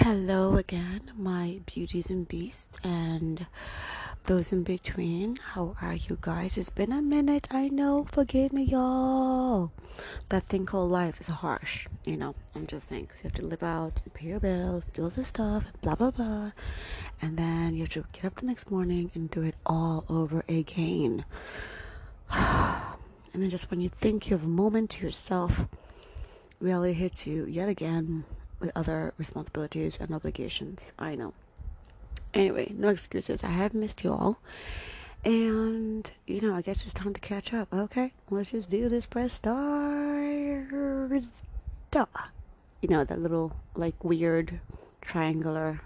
Hello again, my beauties and beasts, and those in between. How are you guys? It's been a minute, I know. Forgive me, y'all. That thing called life is harsh, I'm just saying, 'cause you have to live out, pay your bills, do all this stuff, blah blah blah, and then you have to get up the next morning and do it all over again. And then just when you think you have a moment to yourself, reality hits you yet again with other responsibilities and obligations. I know. Anyway, no excuses. I have missed you all. And, I guess it's time to catch up. Okay, let's just do this. Press start. Duh. That little, like, weird triangular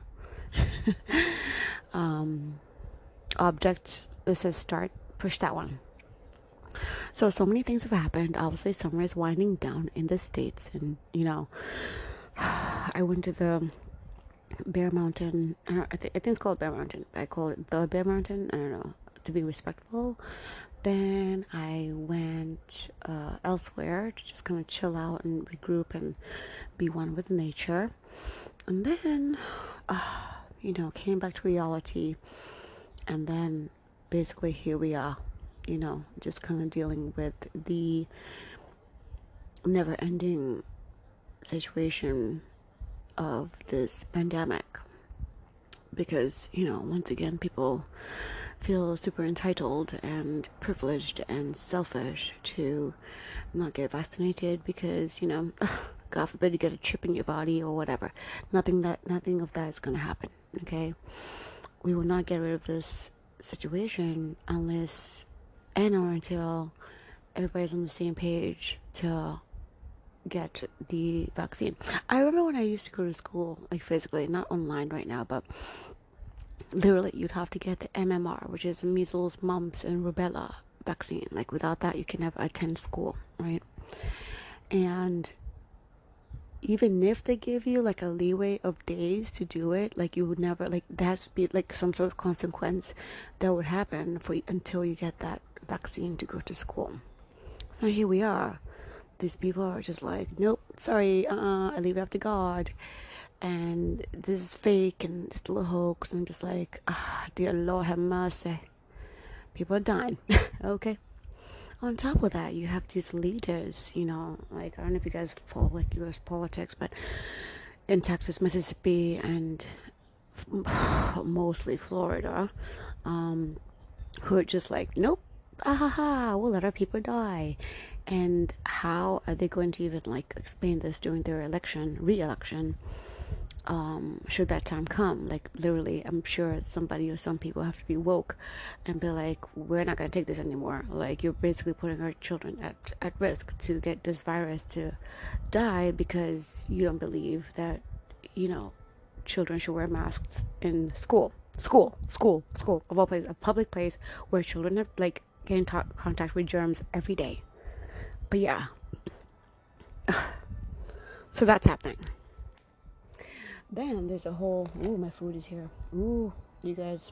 object that says start. Push that one. So many things have happened. Obviously, summer is winding down in the States. And, I went to the Bear Mountain. I think it's called Bear Mountain. I call it the Bear Mountain. I don't know, to be respectful. Then I went elsewhere to just kind of chill out and regroup and be one with nature. And then, came back to reality. And then basically here we are, just kind of dealing with the never ending situation of this pandemic, because once again people feel super entitled and privileged and selfish to not get vaccinated because God forbid you get a chip in your body or whatever. Nothing of that is going to happen. Okay, we will not get rid of this situation unless and or until everybody's on the same page to get the vaccine. I remember when I used to go to school, like physically, not online right now, but literally you'd have to get the MMR, which is measles, mumps, and rubella vaccine. Like without that, you can never attend school, right? And even if they give you like a leeway of days to do it, like you would never, like there has to be like some sort of consequence that would happen for you until you get that vaccine to go to school. So here we are. These people are just like, nope, sorry, I leave it up to God, and this is fake and it's still a hoax. And I'm just like, dear Lord have mercy, people are dying. Okay, on top of that you have these leaders, like I don't know if you guys follow like US politics, but in Texas, Mississippi, and mostly Florida, who are just like, nope, we'll let our people die. And how are they going to even like explain this during their re-election, should that time come? Like literally, I'm sure somebody or some people have to be woke and be like, we're not going to take this anymore. Like you're basically putting our children at risk to get this virus to die because you don't believe that children should wear masks in school of all places, a public place where children have like getting contact with germs every day. But yeah, so that's happening. Then there's a whole, my food is here. You guys,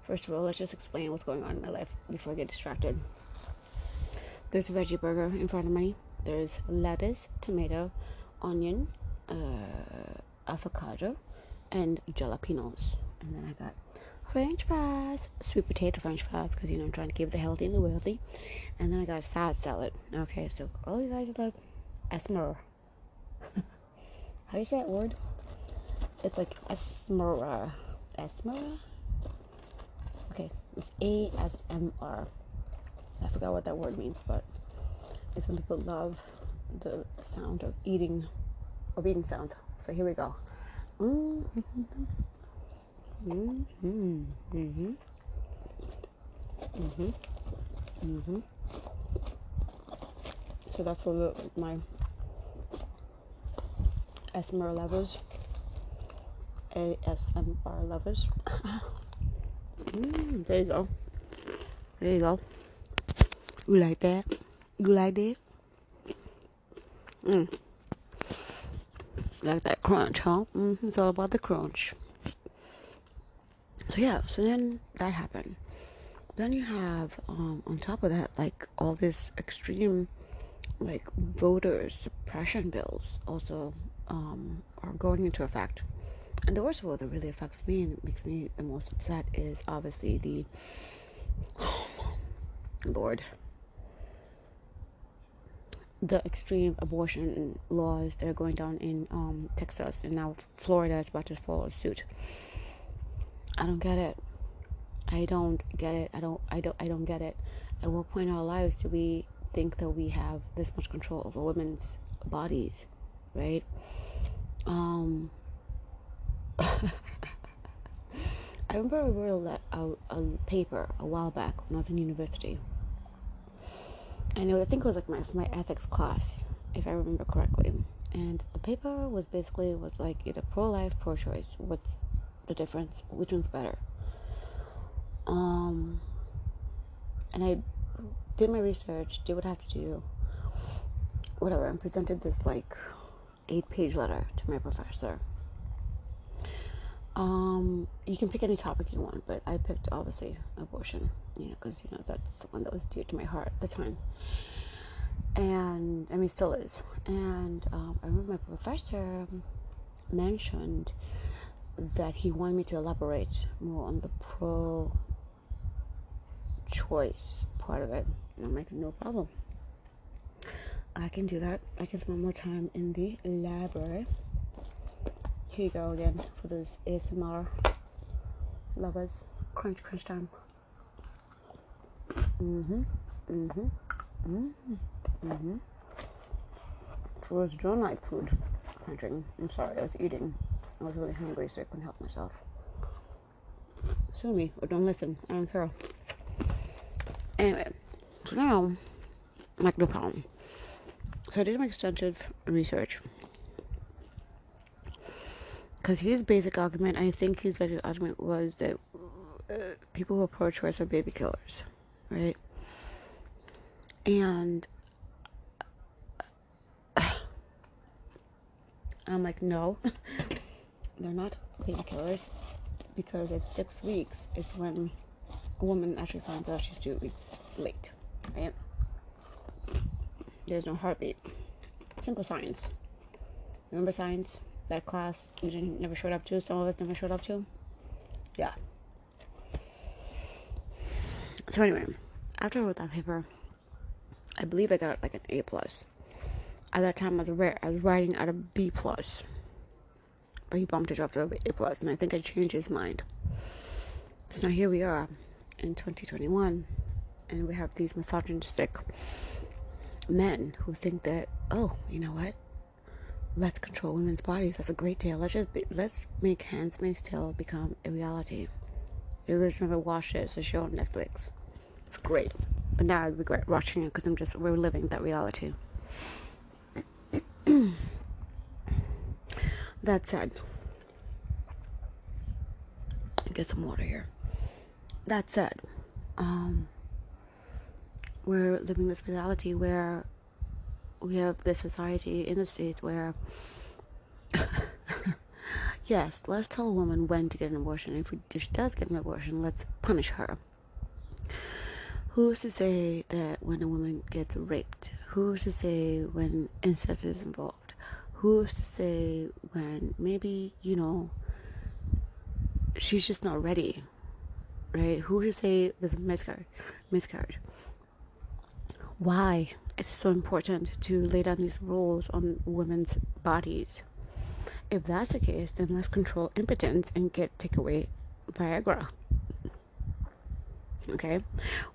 first of all, let's just explain what's going on in my life before I get distracted. There's a veggie burger in front of me. There's lettuce, tomato, onion, avocado, and jalapenos. And then I got French fries, sweet potato French fries, because I'm trying to give the healthy and the wealthy. And then I got a side salad. Okay, so all you guys are like, Esmer. How do you say that word? It's like Esmera. Esmera? Okay, it's ASMR. I forgot what that word means, but it's when people love the sound of eating sound. So here we go. So that's what my ASMR lovers. ASMR lovers. There you go. There you go. You like that? You like that? Like that crunch, huh? It's all about the crunch. So yeah, so then that happened. Then you have, on top of that, like all this extreme, like voter suppression bills also are going into effect. And the worst of all that really affects me and makes me the most upset is obviously the Lord, the extreme abortion laws that are going down in Texas, and now Florida is about to follow suit. I don't get it. I don't get it. I don't get it. At what point in our lives do we think that we have this much control over women's bodies, right? I remember I wrote a paper a while back when I was in university. I think it was like my ethics class, if I remember correctly. And the paper was like either pro-life, pro-choice. What's the difference? Which one's better? And I did my research, did what I had to do, whatever, and presented this like 8-page letter to my professor. You can pick any topic you want, but I picked obviously abortion, because that's the one that was dear to my heart at the time, and I mean still is. And I remember my professor mentioned that he wanted me to elaborate more on the pro-choice part of it. And I'm like, no problem, I can do that. I can spend more time in the library. Here you go again for those ASMR lovers. Crunch, crunch time. It was drone night food crunching. I'm sorry, I was eating. I was really hungry, so I couldn't help myself. Sue me or don't listen. I don't care. Anyway, so now, like, no problem. So I did my extensive research. Because his basic argument, I think his basic argument was that people who are pro-choice are baby killers, right? And I'm like, no, they're not baby killers, because at 6 weeks is when a woman actually finds out she's 2 weeks late, right? There's no heartbeat. Simple science. Remember science? That class you never showed up to, some of us never showed up to? Yeah. So anyway, after I wrote that paper, I believe I got like an A+. At that time, I was writing at a B+. But he bumped it up to A+, and I think I changed his mind. So now here we are in 2021, and we have these misogynistic men who think that, oh, you know what? Let's control women's bodies. That's a great deal. Let's make Handmaid's Tale become a reality. If you guys never watched it, it's a show on Netflix. It's great. But now I regret watching it because we're living that reality. That said, get some water here. That said, we're living this reality where we have this society in the States where yes, let's tell a woman when to get an abortion. If she does get an abortion, let's punish her. Who's to say that when a woman gets raped? Who's to say when incest is involved? Who's to say when maybe, she's just not ready, right? Who's to say there's a miscarriage? Why it's so important to lay down these rules on women's bodies? If that's the case, then let's control impotence and take away Viagra. Okay,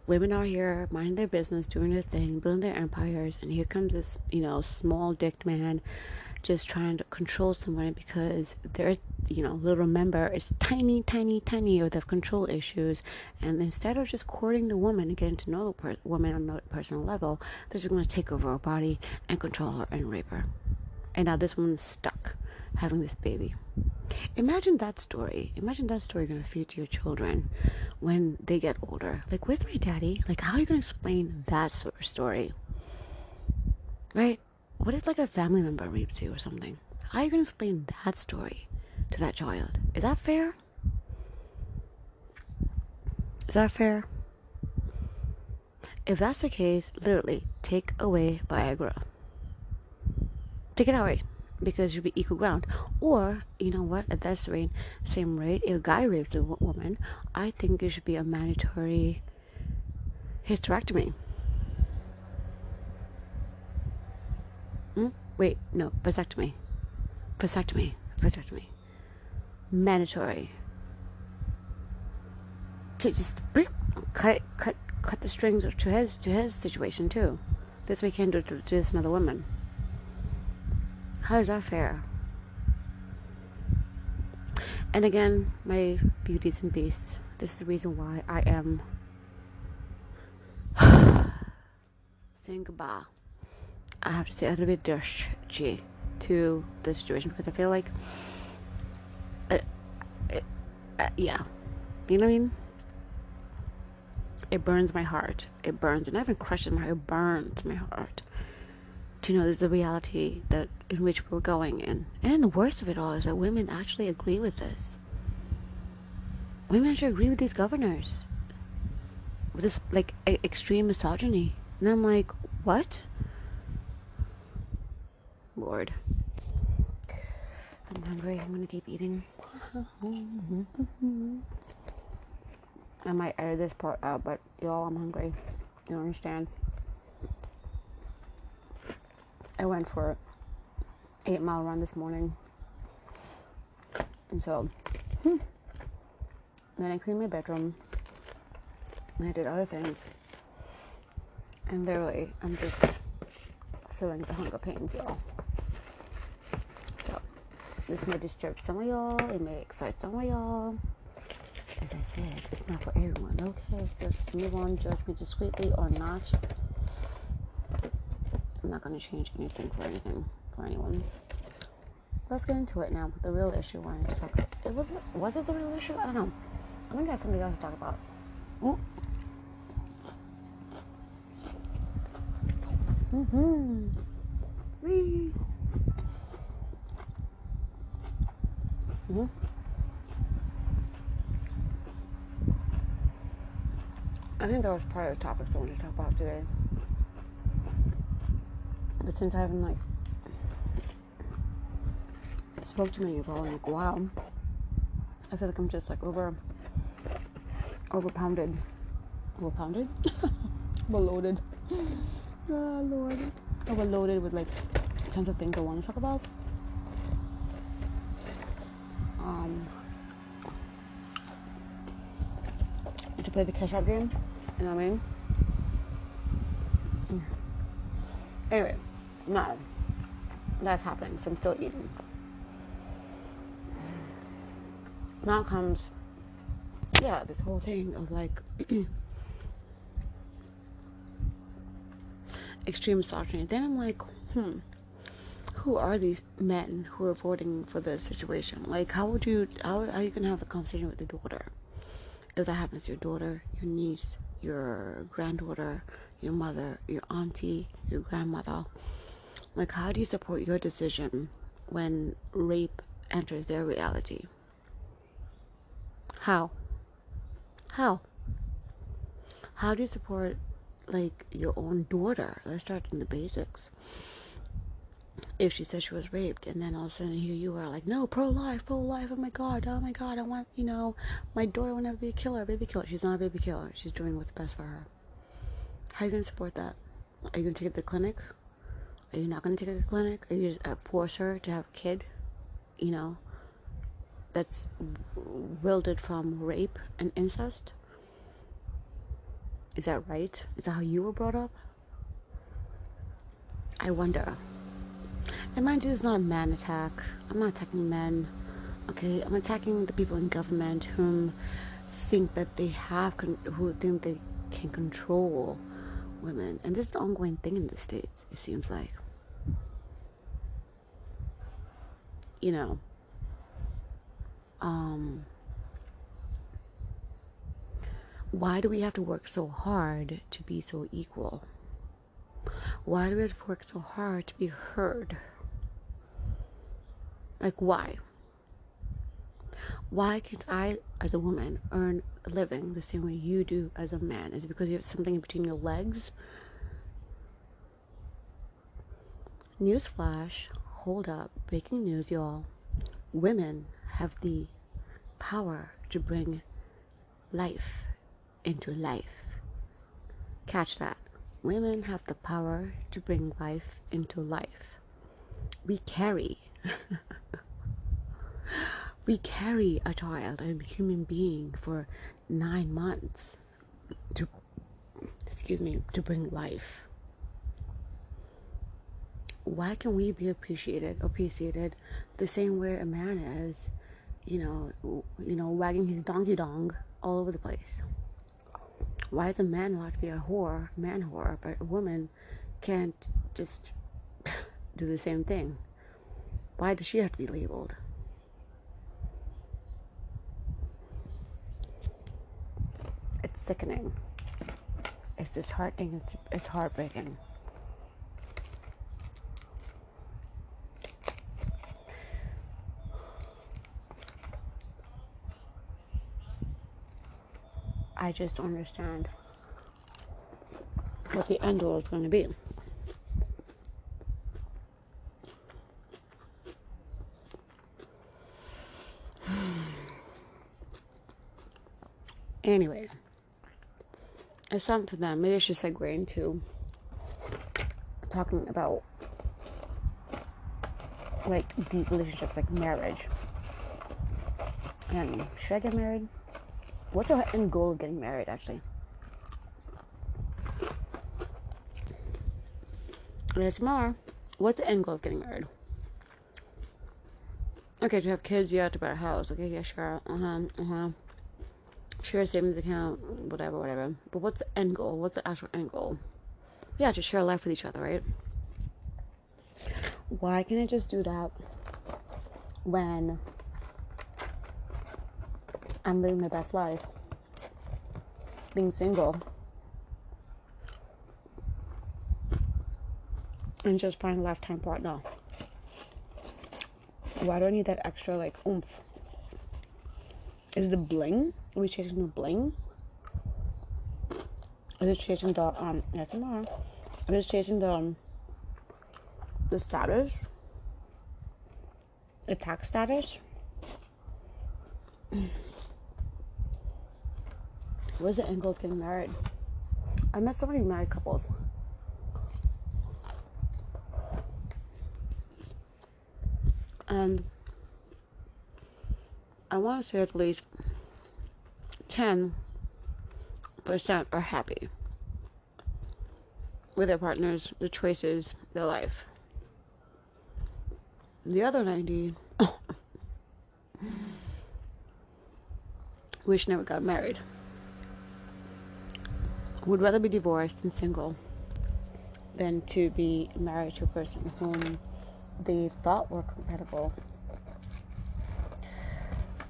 women are here minding their business, doing their thing, building their empires, and here comes this, small-dicked man just trying to control someone because they're, little member is tiny, or they have control issues, and instead of just courting the woman and getting to know the woman on a personal level, they're just going to take over her body and control her and rape her. And now this woman's stuck having this baby. Imagine that story. Imagine that story going to feed to your children when they get older. Like, where's my daddy? Like, how are you going to explain that sort of story? Right? What if, like, a family member rapes you or something? How are you going to explain that story to that child? Is that fair? Is that fair? If that's the case, literally, take away Viagra. Take it away. because it should be equal ground. Or, you know what, at that same rate, if a guy rapes a woman, I think it should be a mandatory hysterectomy. Wait, no, vasectomy. Mandatory. To just cut the strings to his situation too. This way he can't do it to this another woman. How is that fair? And again, my beauties and beasts, this is the reason why I am saying goodbye. I have to say a little bit dirty to the situation because I feel like, yeah, you know what I mean? It burns my heart. It burns, and I haven't crushed it. It burns my heart to know there's a reality that in which we're going in. And the worst of it all is that women actually agree with this. Women actually agree with these governors with this like extreme misogyny, and I'm like, what? Lord, I'm hungry. I'm gonna keep eating. I might edit this part out, but y'all, I'm hungry. You understand? I went for 8-mile run this morning, and so then I cleaned my bedroom, and I did other things, and literally, I'm just feeling the hunger pains, y'all. So this may disturb some of y'all. It may excite some of y'all. As I said, it's not for everyone. Okay, so just move on. Judge me discreetly or not. I'm not going to change anything for anyone. Let's get into it now. The real issue I wanted to talk about. Was it the real issue? I don't know. I think I got something else to talk about. Wee. I think that was part of the topics I wanted to talk about today. But since I haven't spoke to many of y'all in a while, I feel like I'm just overpounded. Overloaded. Oh Lord. Overloaded with tons of things I want to talk about. To play the catch-up game, you know what I mean? Anyway, no, that's happening, so I'm still eating. Now comes, this whole thing of extreme misogyny. Then I'm like, who are these men who are voting for this situation? How are you gonna have a conversation with your daughter if that happens to your daughter, your niece, your granddaughter, your mother, your auntie, your grandmother? How do you support your decision when rape enters their reality? How do you support your own daughter? Let's start from the basics. If she said she was raped, and then all of a sudden here you are no, pro-life, oh my god, I want, my daughter will never be a baby killer. She's not a baby killer. She's doing what's best for her. How are you going to support that? Are you going to take it to the clinic? Are you not going to take it to the clinic? Are you just force her to have a kid, that's wielded from rape and incest? Is that right? Is that how you were brought up? I wonder. And mind you, this is not a man attack. I'm not attacking men. Okay, I'm attacking the people in government who think that they can control women. And this is the ongoing thing in the States, it seems like. Why do we have to work so hard to be so equal? Why do we have to work so hard to be heard? Why? Why can't I, as a woman, earn a living the same way you do as a man? Is it because you have something in between your legs? Newsflash, Hold up, breaking news, y'all. Women have the power to bring life into life. Catch that. Women have the power to bring life into life. We carry we carry a child, a human being, for 9 months to, to bring life. Why can we be appreciated the same way a man is, wagging his donkey dong all over the place? Why is a man allowed to be a man whore, but a woman can't just do the same thing? Why does she have to be labeled? It's sickening. It's disheartening. It's heartbreaking. I just don't understand what the end goal is going to be. Anyway, it's something for them. Maybe I should segue into talking about like deep relationships, like marriage. And should I get married? What's the end goal of getting married, actually? ASMR. What's the end goal of getting married? Okay, to have kids, yeah, to buy a house. Okay, yeah, sure. Share a savings account, whatever. But what's the end goal? What's the actual end goal? Yeah, to share life with each other, right? Why can't I just do that when I'm living my best life, being single, and just find a lifetime partner? Why do I need that extra, like, oomph? Is the bling? Are we chasing the bling? Is it chasing the, SMR? Is it chasing the status? The tax status? What's the end goal of getting married? I met so many married couples. And I want to say at least 10% are happy with their partners, their choices, their life. The other 90 wish never got married. Would rather be divorced and single than to be married to a person whom they thought were compatible.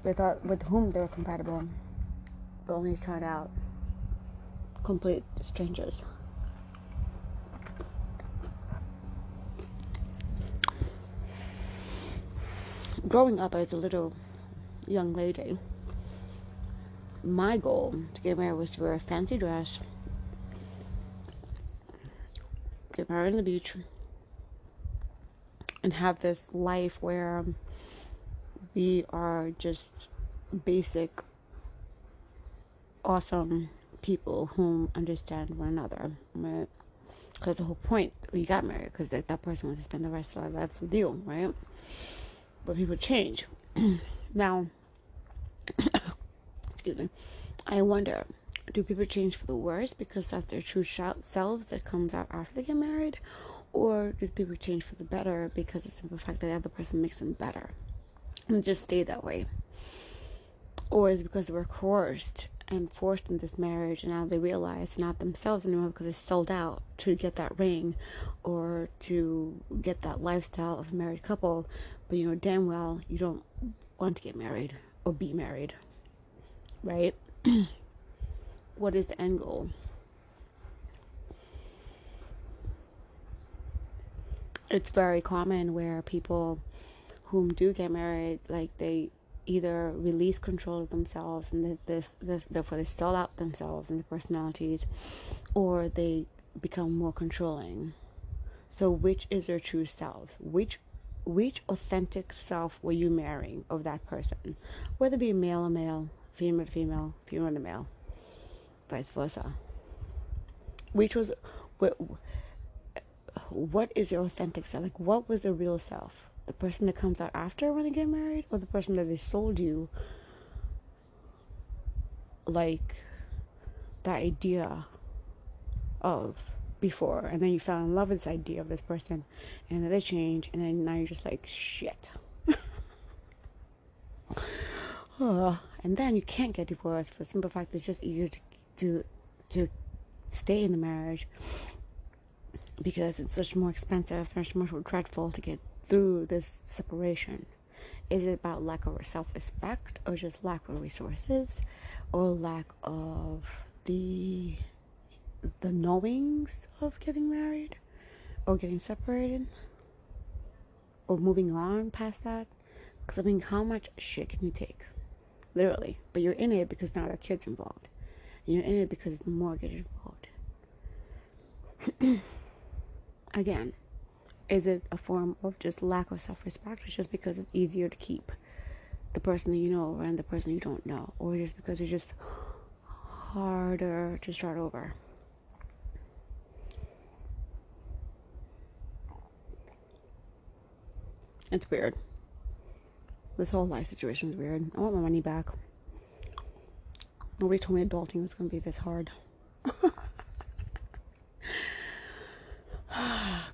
They thought with whom they were compatible, but only turned out complete strangers. Growing up as a little young lady, my goal to get married was to wear a fancy dress, get married on the beach, and have this life where we are just basic, awesome people whom understand one another, right? Because the whole point we got married, because that person wants to spend the rest of our lives with you, right? But people change. Now, excuse me, I wonder, do people change for the worse because that's their true selves that comes out after they get married? Or do people change for the better because of the simple fact that the other person makes them better and just stay that way? Or is it because they were coerced and forced in this marriage, and now they realize they're not themselves anymore because they sold out to get that ring or to get that lifestyle of a married couple, but you know damn well you don't want to get married or be married, right? What is the end goal? It's very common where people whom do get married, like they either release control of themselves and therefore they sell out themselves and their personalities, or they become more controlling. So which is their true selves? Which which authentic self were you marrying of that person, whether it be male or male, female to female, female to male, vice versa. Which was what is your authentic self? Like, what was the real self? The person that comes out after when they get married, or the person that they sold you, like, the idea of before, and then you fell in love with this idea of this person, and then they change, and then now you're just like, shit. And then you can't get divorced for the simple fact that it's just easier to stay in the marriage because it's much more expensive, much more dreadful to get through this separation. Is it about lack of self-respect, or just lack of resources, or lack of the knowings of getting married, or getting separated, or moving on past that? Because I mean, how much shit can you take? Literally. But you're in it because now there are kids involved. And you're in it because the mortgage involved. Again, is it a form of just lack of self-respect, or just because it's easier to keep the person that you know and the person you don't know, or just because it's just harder to start over? It's weird. This whole life situation is weird. I want my money back. Nobody told me adulting was going to be this hard.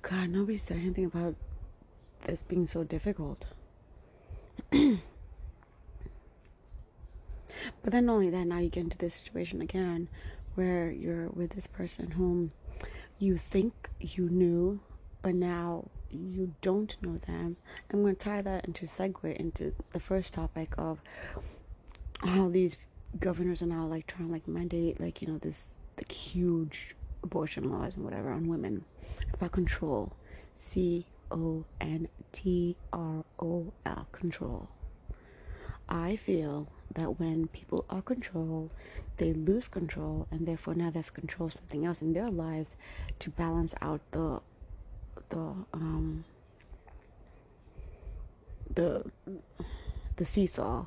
God, nobody said anything about this being so difficult. But then not only that, now you get into this situation again where you're with this person whom you think you knew, but now you don't know them. I'm going to tie that into segue into the first topic of how these governors are now like trying to like mandate, like, you know, this like huge abortion laws and whatever on women. It's about control. CONTROL. Control. I feel that when people are controlled, they lose control, and therefore now they have to control something else in their lives to balance out the seesaw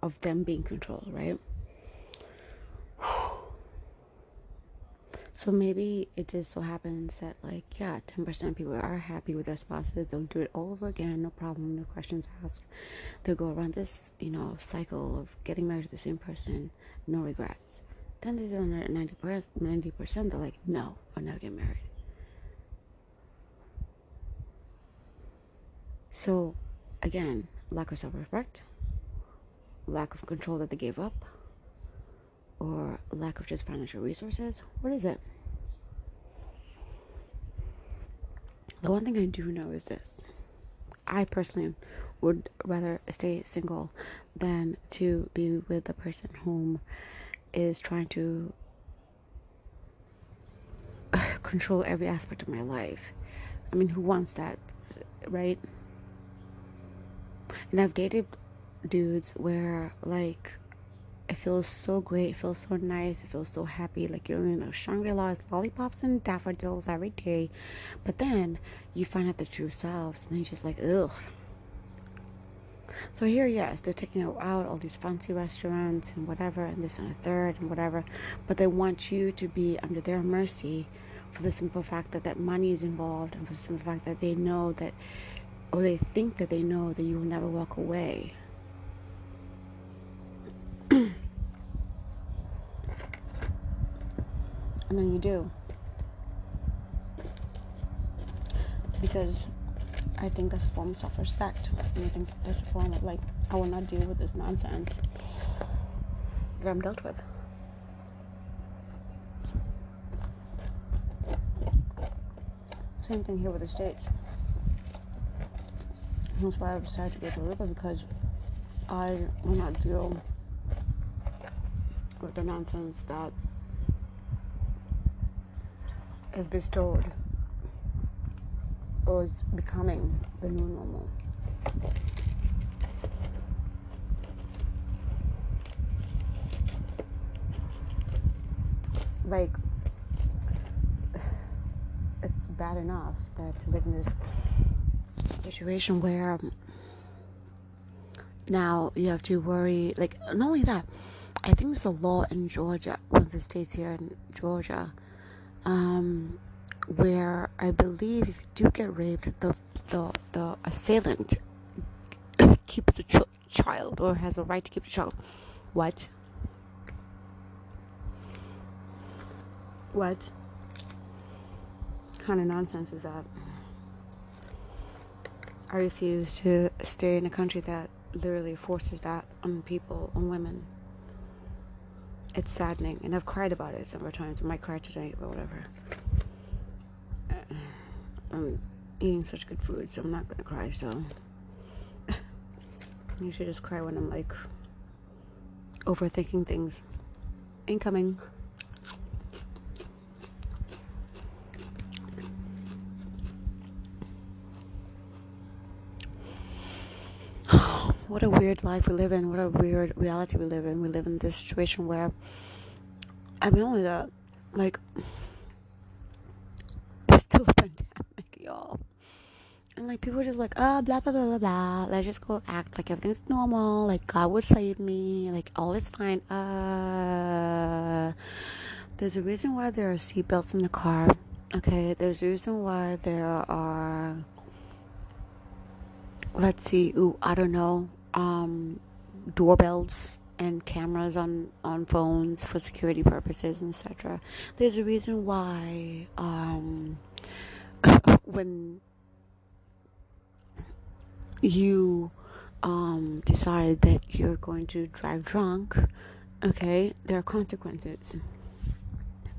of them being controlled, right? So maybe it just so happens that, like, yeah, 10% of people are happy with their spouses. They'll do it all over again, no problem, no questions asked. They'll go around this, you know, cycle of getting married to the same person, no regrets. Then there's another 90%, they're like, no, I'll never get married. So, again, lack of self-respect, lack of control that they gave up, or lack of just financial resources. What is it? The one thing I do know is this. I personally would rather stay single than to be with a person whom is trying to control every aspect of my life. I mean, who wants that, right? And I've dated dudes where, like, it feels so great, it feels so nice, it feels so happy, like you're in a Shangri-La's lollipops and daffodils every day. But then you find out the true selves, and then you're just like, ugh. So here, yes, they're taking you out all these fancy restaurants and whatever, and this and a third and whatever, but they want you to be under their mercy for the simple fact that that money is involved, and for the simple fact that they know that, or they think that they know that you will never walk away. And then you do. Because I think that's a form of self-respect. And I think that's a form of, like, I will not deal with this nonsense that I'm dealt with. Same thing here with the States. That's why I decided to go to Aruba, because I will not deal with the nonsense that is bestowed or is becoming the new normal. Like, it's bad enough that to live in this situation where now you have to worry, like, not only that, I think there's a law in Georgia, one of the states here in Georgia, where I believe if you do get raped, the assailant keeps the child, or has a right to keep the child. What? What kind of nonsense is that? I refuse to stay in a country that literally forces that on people, on women. It's saddening, and I've cried about it several times. I might cry tonight, but whatever. I'm eating such good food, so I'm not gonna cry. So you should just cry when I'm like overthinking things. Incoming. What a weird life we live in. What a weird reality we live in. We live in this situation where, I mean, only that, like, it's still a pandemic, y'all. And, like, people are just like, oh, blah, blah, blah, blah, blah. Let's just go act like everything's normal. Like, God would save me. Like, all is fine. There's a reason why there are seatbelts in the car. Okay? There's a reason why there are, let's see, I don't know, doorbells and cameras on phones for security purposes, etc. There's a reason why when you decide that you're going to drive drunk, okay, there are consequences.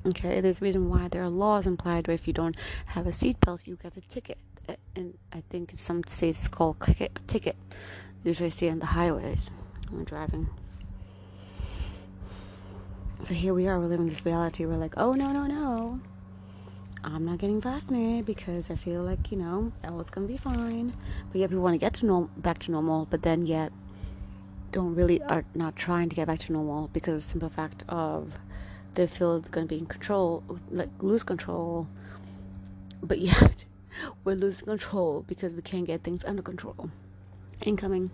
Okay, there's a reason why there are laws implied where if you don't have a seatbelt, you get a ticket. And I think in some states it's called ticket. Usually I see it on the highways when driving. So here we are, we're living this reality. We're like, oh, no. I'm not getting vaccinated because I feel like, oh, it's going to be fine. But yet people want to get to back to normal, but then yet are not trying to get back to normal because of the simple fact of they feel they're going to be in control, like lose control. But yet we're losing control because we can't get things under control. Incoming.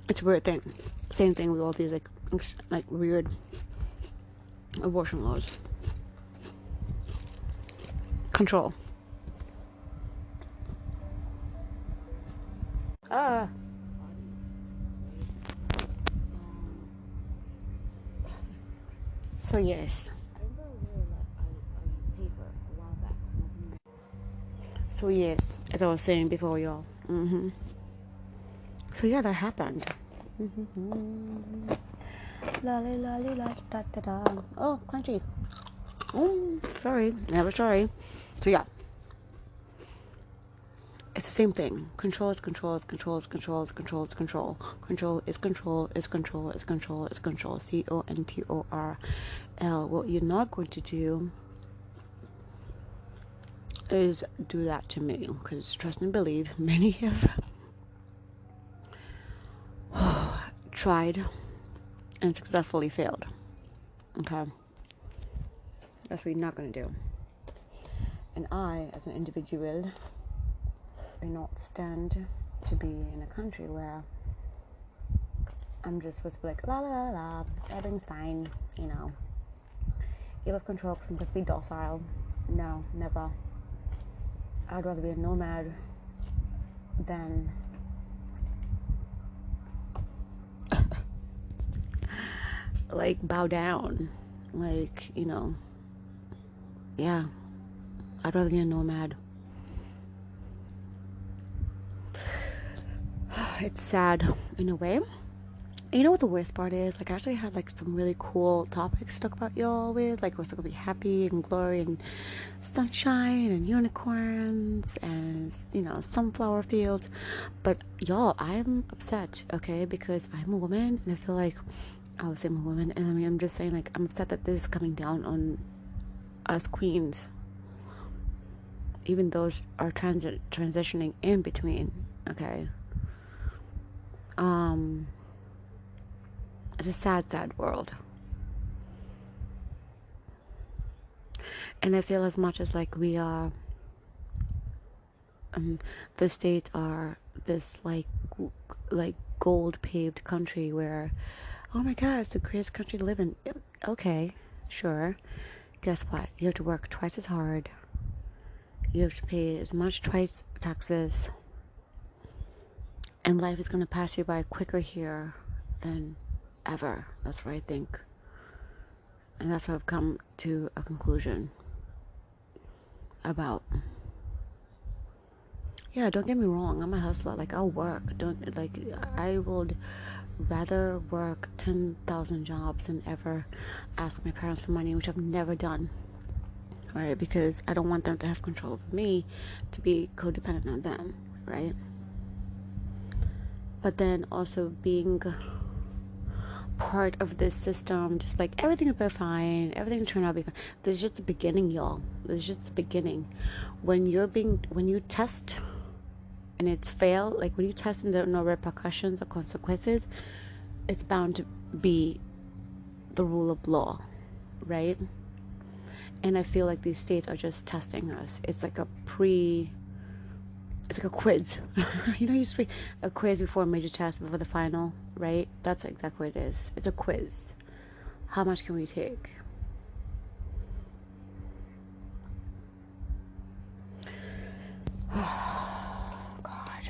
It's a weird thing. Same thing with all these like weird abortion laws. Control. So yes. So yes, as I was saying before, y'all. So yeah, that happened. La la la la da da da. Oh, crunchy. Sorry, never sorry. So yeah, it's the same thing. Control is control is control is control is control is control. Control is control is control is control is control. CONTRL. What you're not going to do is do that to me, because trust and believe, many have tried and successfully failed. Okay, that's what you're not going to do. And I, as an individual, will not stand to be in a country where I'm just supposed to be like, la la la la, everything's fine, give up control because I'm supposed to be docile. No, never. I'd rather be a nomad than like bow down. Like, yeah, I'd rather be a nomad. It's sad in a way. You know what the worst part is? Like, I actually had like some really cool topics to talk about y'all with. Like, we're still gonna be happy and glory and sunshine and unicorns and sunflower fields. But y'all, I'm upset, okay? Because I'm a woman and I feel like I would say I'm a woman, and I'm just saying, like, I'm upset that this is coming down on us queens, even those are transitioning in between. Okay. It's a sad world. And I feel as much as like we are, the states are this like gold paved country where, oh my god, it's the greatest country to live in. Yep, okay, sure. Guess what? You have to work twice as hard. You have to pay as much twice taxes. And life is going to pass you by quicker here than ever. That's what I think. And that's what I've come to a conclusion about. Yeah, don't get me wrong. I'm a hustler. Like, I'll work. I would rather work 10,000 jobs than ever ask my parents for money, which I've never done. Right? Because I don't want them to have control over me, to be codependent on them. Right? But then also being part of this system, just like everything will be fine, everything will turn out to be fine. This is just the beginning, y'all. This is just the beginning. When you test and it's failed, like when you test and there are no repercussions or consequences, it's bound to be the rule of law, right? And I feel like these states are just testing us. It's like a quiz. You know, you used to be a quiz before a major test, before the final, right? That's exactly what it is. It's a quiz. How much can we take? God.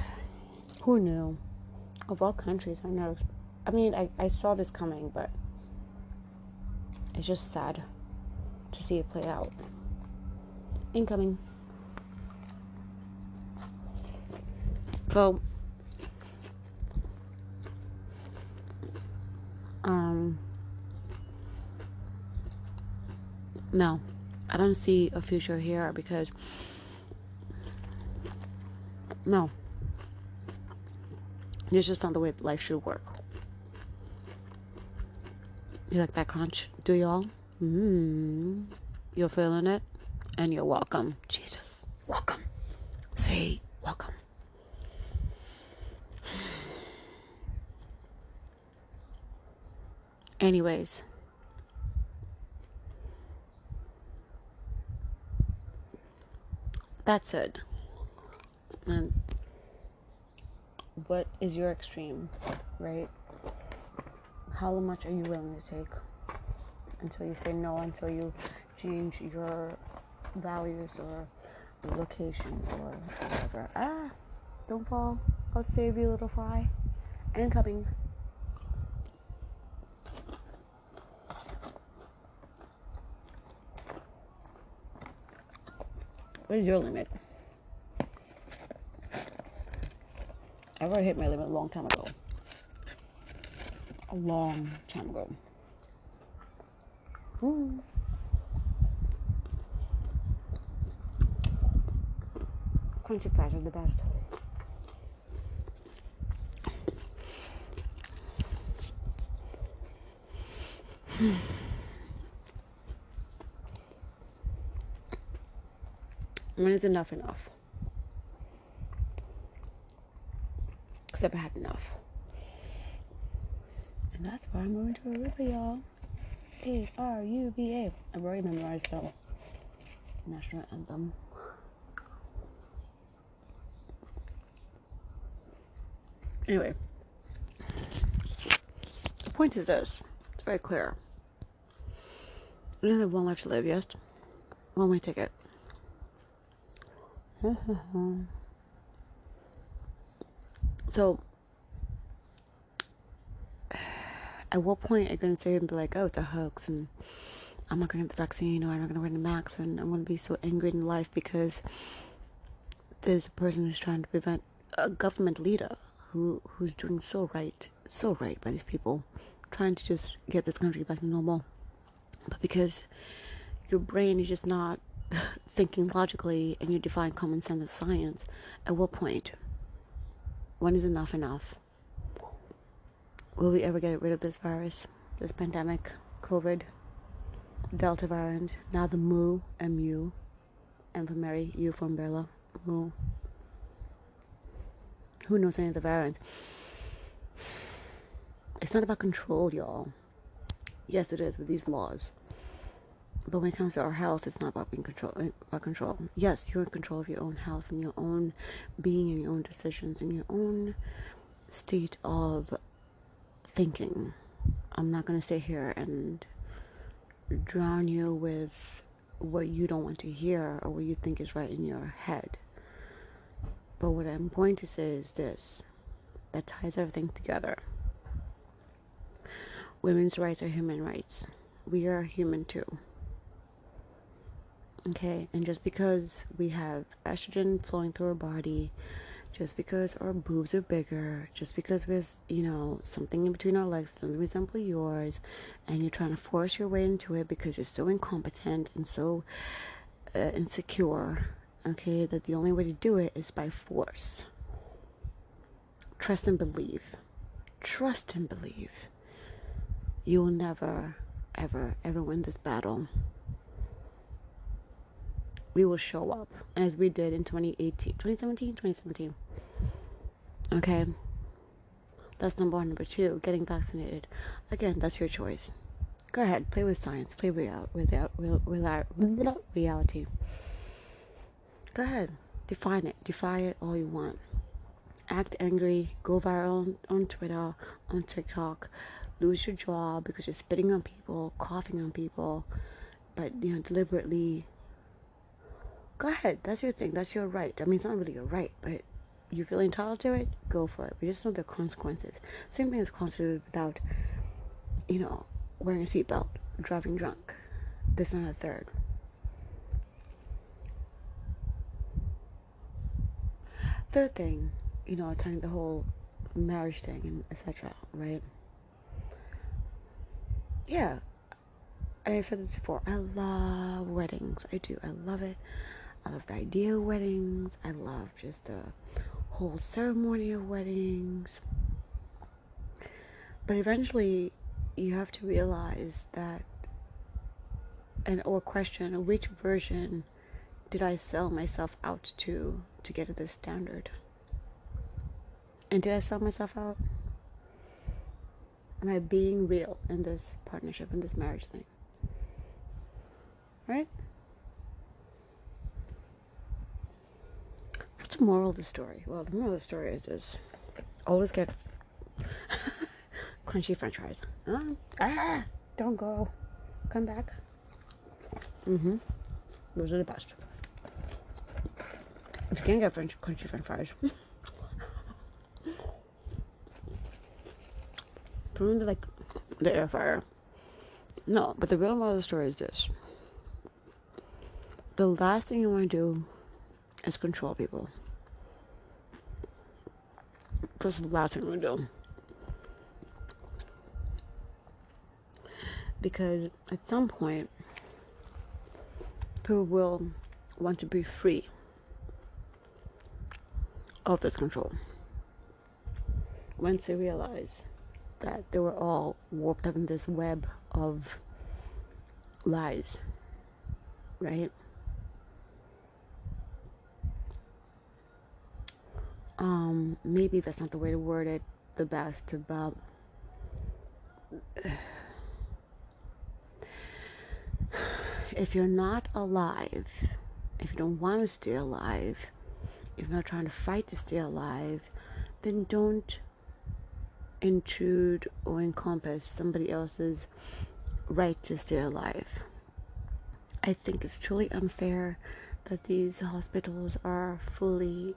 Who knew? Of all countries, I saw this coming, but it's just sad to see it play out. Incoming. So, no, I don't see a future here because, no, it's just not the way life should work. You like that crunch? Do y'all? You're feeling it? And you're welcome. Jesus, welcome. Say welcome. Anyways. That's it. And what is your extreme, right? How much are you willing to take until you say no, until you change your values or location or whatever? Don't fall. I'll save you, little fry. Incoming. What is your limit? I already hit my limit a long time ago. A long time ago. Crunchy fries are the best. When is enough? Because I've had enough. And that's why I'm moving to Aruba, y'all. Aruba. I've already memorized the national anthem. Anyway, the point is this. It's very clear. We only have one life to live, yes? One way ticket. So, at what point are you going to say and be like, oh, it's a hoax, and I'm not going to get the vaccine, or I'm not going to wear the mask, and I'm going to be so angry in life because there's a person who's trying to prevent a government leader who's doing so right by these people, trying to just get this country back to normal. But because your brain is just not thinking logically and you define common sense as science, at what point? When is enough? Will we ever get rid of this virus, this pandemic, COVID, Delta variant, now the Mu, M-U, M for Mary, U for umbrella, Mu. Who knows any of the variants? It's not about control, y'all. Yes, it is with these laws. But when it comes to our health, it's not about being about control. Yes, you're in control of your own health and your own being and your own decisions and your own state of thinking. I'm not going to sit here and drown you with what you don't want to hear or what you think is right in your head. But what I'm going to say is this, that ties everything together. Women's rights are human rights. We are human too. Okay, and just because we have estrogen flowing through our body, just because our boobs are bigger, just because there's, something in between our legs that doesn't resemble yours, and you're trying to force your way into it because you're so incompetent and so insecure, okay, that the only way to do it is by force. Trust and believe. Trust and believe. You will never, ever, ever win this battle. We will show up as we did in 2017. Okay, that's number one. Number two, getting vaccinated. Again, that's your choice. Go ahead, play with science, play without reality. Go ahead, defy it all you want. Act angry, go viral on Twitter, on TikTok, lose your job because you're spitting on people, coughing on people, but deliberately. Go ahead, that's your thing, that's your right. I mean, it's not really your right, but you feel entitled to it, go for it. We just know there are consequences. Same thing as consequences without, wearing a seatbelt, driving drunk. This and a third. Third thing, tying the whole marriage thing and etc. Right? Yeah, and I've said this before. I love weddings. I do. I love it. I love the idea of weddings. I love just the whole ceremony of weddings. But eventually, you have to realize that, or question, which version did I sell myself out to get to this standard? And did I sell myself out? Am I being real in this partnership, in this marriage thing? Right? What's the moral of the story? Well, the moral of the story is this. Always get crunchy french fries. Don't go. Come back. Those are the best. If you can't get crunchy french fries, put them in the air fryer. No, but the real moral of the story is this. The last thing you want to do is control people. That's the last thing we do. Because at some point, people will want to be free of this control. Once they realize that they were all warped up in this web of lies, right? Maybe that's not the way to word it the best, but if you're not alive, if you don't want to stay alive, if you're not trying to fight to stay alive, then don't intrude or encompass somebody else's right to stay alive. I think it's truly unfair that these hospitals are fully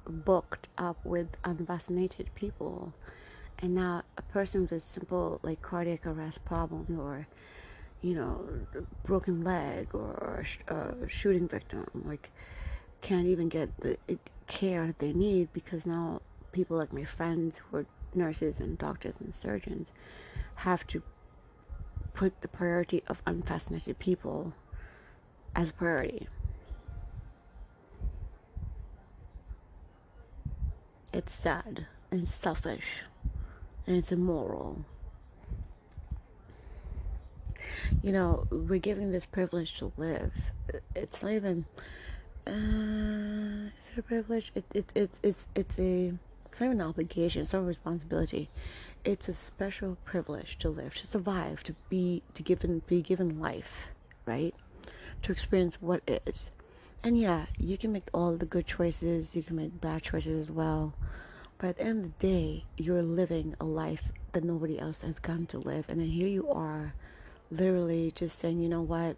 booked up with unvaccinated people, and now a person with a simple cardiac arrest problem or broken leg or a shooting victim can't even get the care that they need because now people like my friends who are nurses and doctors and surgeons have to put the priority of unvaccinated people as a priority. It's sad and it's selfish and it's immoral. We're given this privilege to live. It's not even is it a privilege? It's not even an obligation, it's not a responsibility. It's a special privilege to live, to survive, be given life, right? To experience what is. And yeah, you can make all the good choices, you can make bad choices as well. But at the end of the day, you're living a life that nobody else has gotten to live. And then here you are, literally just saying, you know what?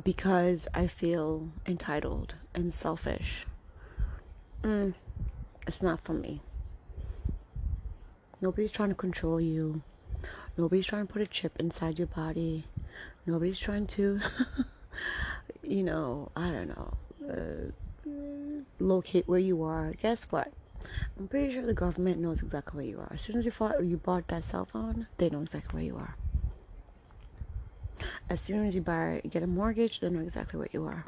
Because I feel entitled and selfish, it's not for me. Nobody's trying to control you. Nobody's trying to put a chip inside your body. Nobody's trying to, I don't know, locate where you are. Guess what? I'm pretty sure the government knows exactly where you are. As soon as you bought that cell phone, they know exactly where you are. As soon as you get a mortgage, they know exactly where you are.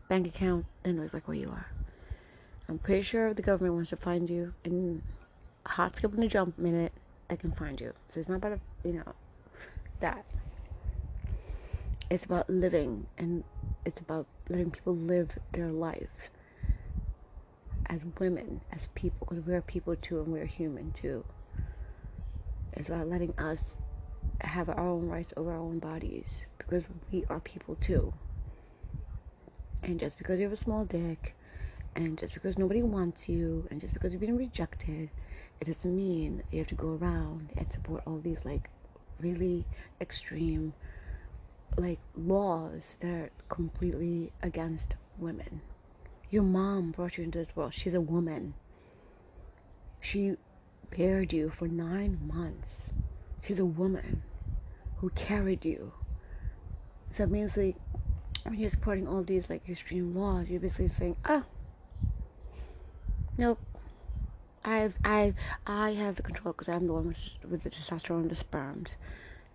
Bank account, they know exactly where you are. I'm pretty sure if the government wants to find you in a hot skip and a jump minute, they can find you. So it's not about, that. It's about living, and it's about letting people live their life as women, as people, because we're people too, and we're human too. It's about letting us have our own rights over our own bodies, because we are people too. And just because you have a small dick, and just because nobody wants you, and just because you've been rejected, it doesn't mean you have to go around and support all these really extreme laws that are completely against women. Your mom brought you into this world. She's a woman. She bared you for 9 months. She's a woman who carried you. So it means when you're supporting all these extreme laws, you're basically saying, oh, nope, I have the control because I'm the one with the testosterone and the sperms.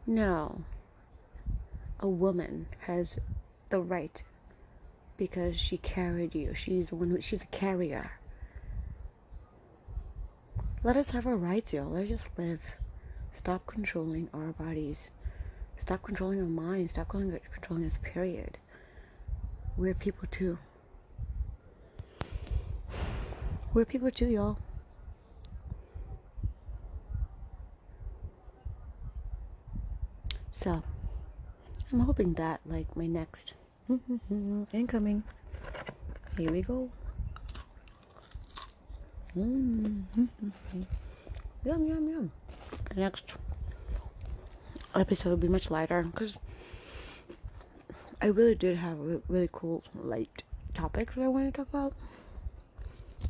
No, a woman has the right because she carried you. She's a carrier. Let us have our rights, y'all. Let's just live. Stop controlling our bodies. Stop controlling our minds. Stop controlling us, period. We're people too. We're people too, y'all. So, I'm hoping that, my next incoming. Here we go. Yum, yum, yum. The next episode will be much lighter because I really did have a really cool light topics that I want to talk about,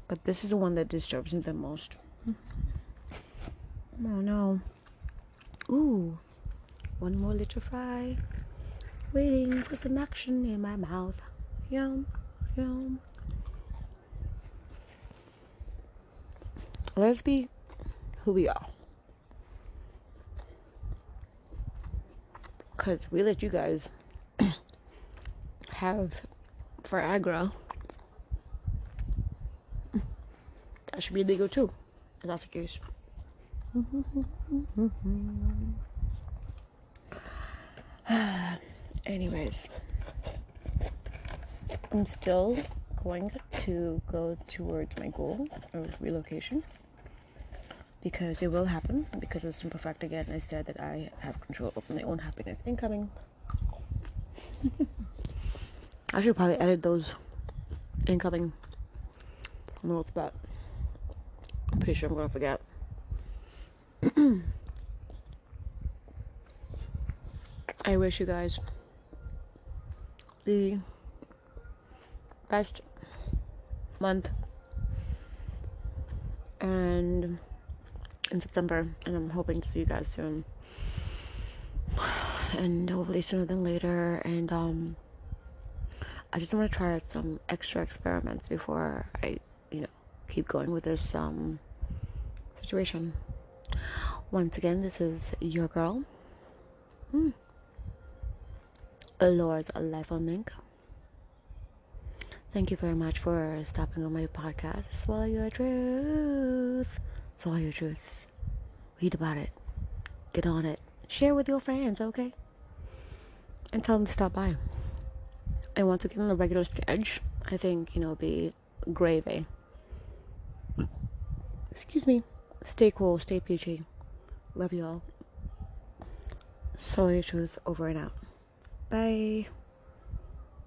but this is the one that disturbs me the most. Oh no. Ooh, one more little fry waiting for some action in my mouth. Yum, yum. Let's be who we are, because we let you guys have Viagra. That should be illegal too, if that's the case. Anyways, I'm still going to go towards my goal of relocation because it will happen, because of simple fact again, I said that I have control over my own happiness. Incoming. I should probably edit those incoming notes, but I'm pretty sure I'm gonna forget. I wish you guys the best month and in September, and I'm hoping to see you guys soon, and hopefully sooner than later. And I just want to try out some extra experiments before I keep going with this situation. Once again, this is your girl, Laura's Life on Link. Thank you very much for stopping on my podcast. Swallow your truth. Swallow your truth. Read about it. Get on it. Share with your friends, okay? And tell them to stop by. And once again, on a regular sketch, I think, be gravy. Excuse me. Stay cool. Stay peachy. Love you all. Solar Truth over and out. Bye.